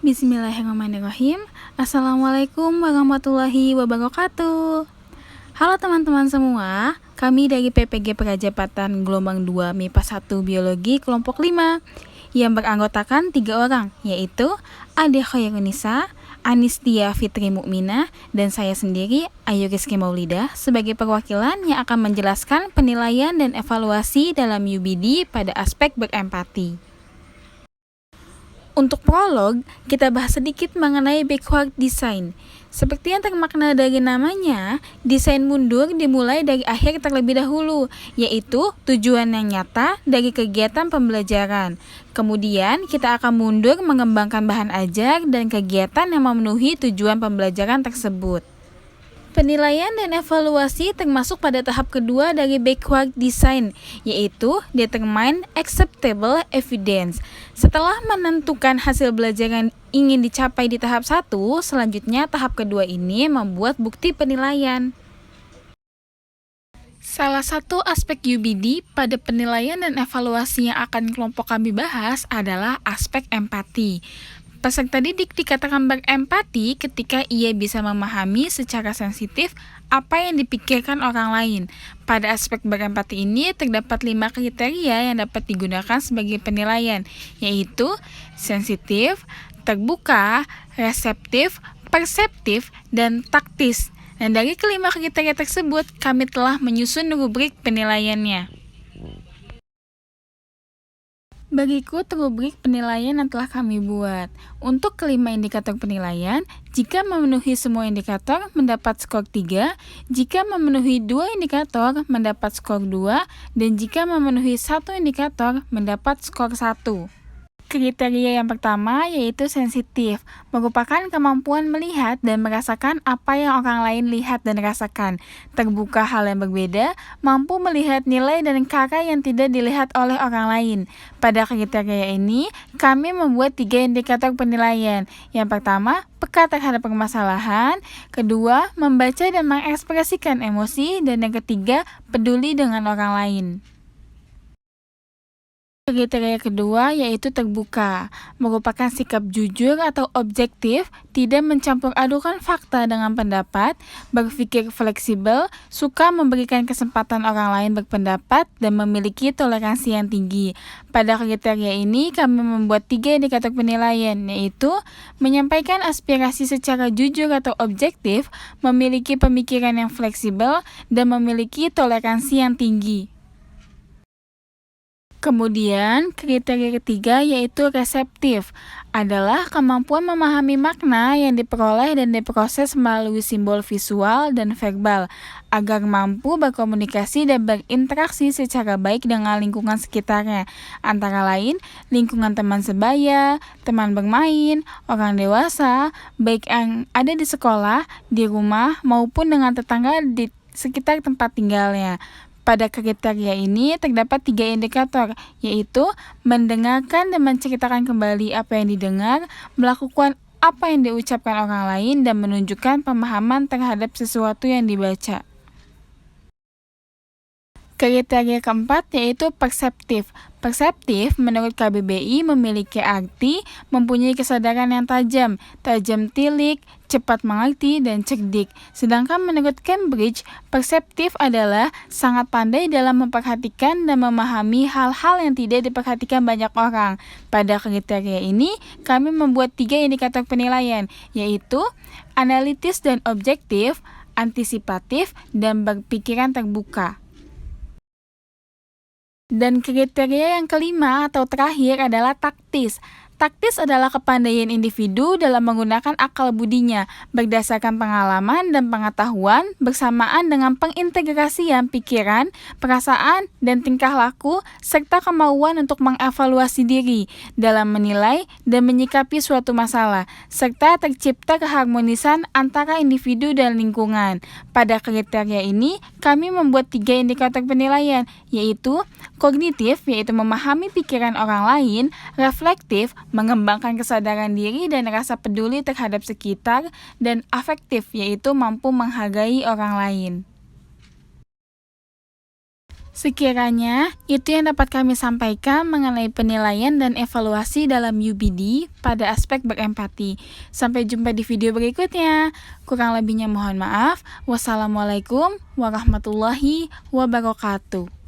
Bismillahirrahmanirrahim. Assalamualaikum warahmatullahi wabarakatuh. Halo teman-teman semua, kami dari PPG Prajapatan Gelombang 2 MIPA 1 Biologi Kelompok 5 yang beranggotakan 3 orang, yaitu Ade Khairunisa, Anistia Fitri Mukminah, dan saya sendiri, Ayu Rizky Maulidah, sebagai perwakilan yang akan menjelaskan penilaian dan evaluasi dalam UBD pada aspek berempati. Untuk prolog, kita bahas sedikit mengenai backward design. Seperti yang termakna dari namanya, desain mundur dimulai dari akhir terlebih dahulu, yaitu tujuan yang nyata dari kegiatan pembelajaran. Kemudian, kita akan mundur mengembangkan bahan ajar dan kegiatan yang memenuhi tujuan pembelajaran tersebut. Penilaian dan evaluasi termasuk pada tahap kedua dari backward design, yaitu determine acceptable evidence. Setelah menentukan hasil belajar yang ingin dicapai di tahap 1, selanjutnya tahap kedua ini membuat bukti penilaian. Salah satu aspek UBD pada penilaian dan evaluasi yang akan kelompok kami bahas adalah aspek empati. Peserta didik dikatakan berempati ketika ia bisa memahami secara sensitif apa yang dipikirkan orang lain. Pada aspek berempati ini terdapat 5 kriteria yang dapat digunakan sebagai penilaian, yaitu sensitif, terbuka, reseptif, perseptif, dan taktis. Dan dari kelima kriteria tersebut, kami telah menyusun rubrik penilaiannya. Berikut rubrik penilaian yang telah kami buat. Untuk kelima indikator penilaian, jika memenuhi semua indikator mendapat skor 3, jika memenuhi 2 indikator mendapat skor 2, dan jika memenuhi 1 indikator mendapat skor 1. Kriteria yang pertama yaitu sensitif, merupakan kemampuan melihat dan merasakan apa yang orang lain lihat dan rasakan. Terbuka hal yang berbeda, mampu melihat nilai dan karya yang tidak dilihat oleh orang lain. Pada kriteria ini, kami membuat 3 indikator penilaian. Yang pertama, peka terhadap permasalahan. Kedua, membaca dan mengekspresikan emosi. Dan yang ketiga, peduli dengan orang lain. Kriteria kedua yaitu terbuka, merupakan sikap jujur atau objektif, tidak mencampur adukan fakta dengan pendapat, berpikir fleksibel, suka memberikan kesempatan orang lain berpendapat, dan memiliki toleransi yang tinggi. Pada kriteria ini kami membuat 3 indikator penilaian, yaitu menyampaikan aspirasi secara jujur atau objektif, memiliki pemikiran yang fleksibel, dan memiliki toleransi yang tinggi. Kemudian, kriteria ketiga yaitu reseptif, adalah kemampuan memahami makna yang diperoleh dan diproses melalui simbol visual dan verbal, agar mampu berkomunikasi dan berinteraksi secara baik dengan lingkungan sekitarnya, antara lain lingkungan teman sebaya, teman bermain, orang dewasa, baik yang ada di sekolah, di rumah, maupun dengan tetangga di sekitar tempat tinggalnya. Pada kriteria ini terdapat 3 indikator, yaitu mendengarkan dan menceritakan kembali apa yang didengar, melakukan apa yang diucapkan orang lain, dan menunjukkan pemahaman terhadap sesuatu yang dibaca. Kriteria keempat yaitu perseptif. Perseptif menurut KBBI memiliki arti mempunyai kesadaran yang tajam tilik, cepat mengerti, dan cerdik. Sedangkan menurut Cambridge, perseptif adalah sangat pandai dalam memperhatikan dan memahami hal-hal yang tidak diperhatikan banyak orang. Pada kriteria ini, kami membuat 3 indikator penilaian, yaitu analitis dan objektif, antisipatif, dan berpikiran terbuka. Dan kriteria yang kelima atau terakhir adalah taktis. Taktis adalah kepandaian individu dalam menggunakan akal budinya berdasarkan pengalaman dan pengetahuan bersamaan dengan pengintegrasian pikiran, perasaan, dan tingkah laku serta kemauan untuk mengevaluasi diri dalam menilai dan menyikapi suatu masalah serta tercipta keharmonisan antara individu dan lingkungan. Pada kriteria ini, kami membuat 3 indikator penilaian, yaitu kognitif, yaitu memahami pikiran orang lain, reflektif, mengembangkan kesadaran diri dan rasa peduli terhadap sekitar, dan afektif, yaitu mampu menghargai orang lain. Sekiranya itu yang dapat kami sampaikan mengenai penilaian dan evaluasi dalam UBD pada aspek berempati. Sampai jumpa di video berikutnya. Kurang lebihnya mohon maaf. Wassalamualaikum warahmatullahi wabarakatuh.